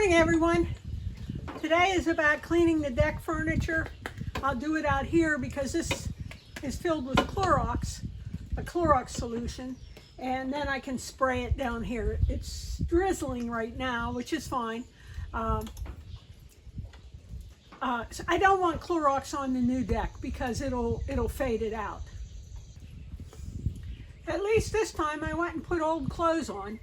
morning, everyone. Today is about cleaning the deck furniture. I'll do it out here because this is filled with Clorox, a Clorox solution, and then I can spray it down here. It's drizzling right now, which is fine. So I don't want Clorox on the new deck because it'll fade it out. At least this time I went and put old clothes on,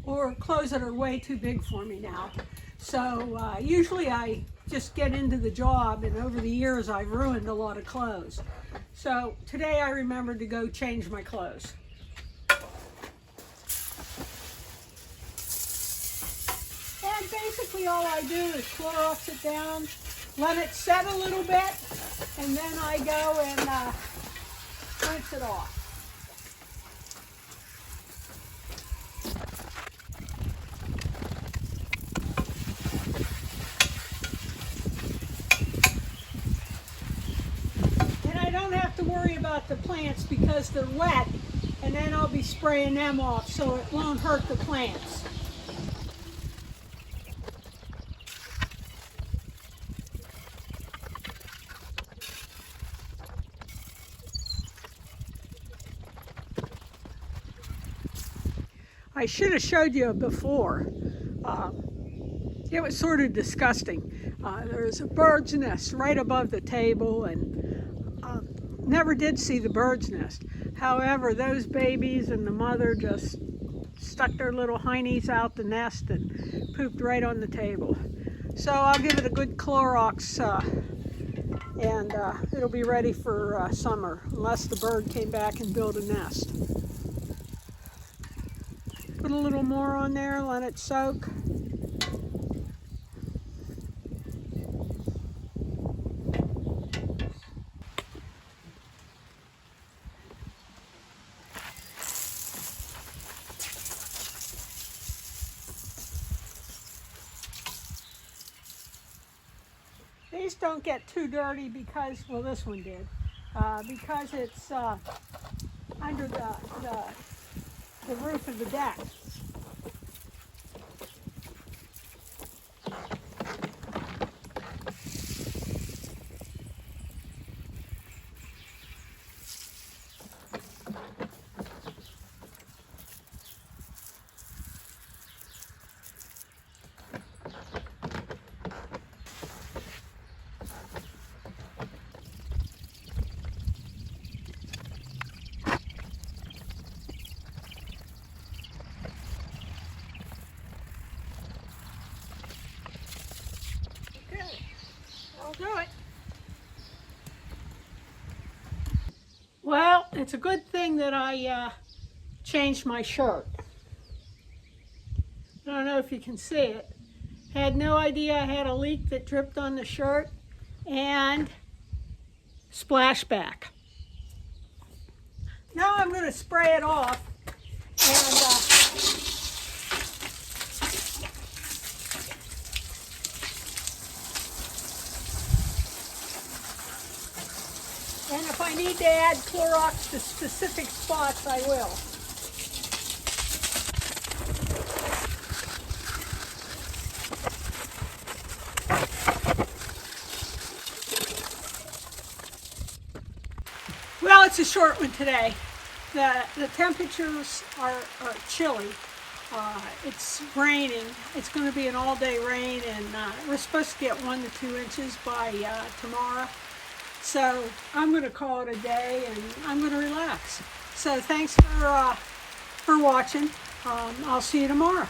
or clothes that are way too big for me now. So usually I just get into the job, and over the years I've ruined a lot of clothes. So today I remembered to go change my clothes. And basically all I do is Clorox it down, let it set a little bit, and then I go and rinse it off. Worry about the plants because they're wet, and then I'll be spraying them off so it won't hurt the plants. I should have showed you before. It was sort of disgusting. There was a bird's nest right above the table, and never did see the bird's nest. However, those babies and the mother just stuck their little heinies out the nest and pooped right on the table. So I'll give it a good Clorox and it'll be ready for summer, unless the bird came back and built a nest. Put a little more on there, let it soak. These don't get too dirty because, well, this one did, because it's under the roof of the deck. I'll do it. Well, it's a good thing that I changed my shirt. I don't know if you can see it. Had no idea I had a leak that dripped on the shirt and splashback. Now I'm going to spray it off and if I need to add Clorox to specific spots, I will. Well, it's a short one today. The temperatures are chilly. It's raining. It's going to be an all-day rain, and we're supposed to get 1 to 2 inches by tomorrow. So I'm going to call it a day, and I'm going to relax. So thanks for watching. I'll see you tomorrow.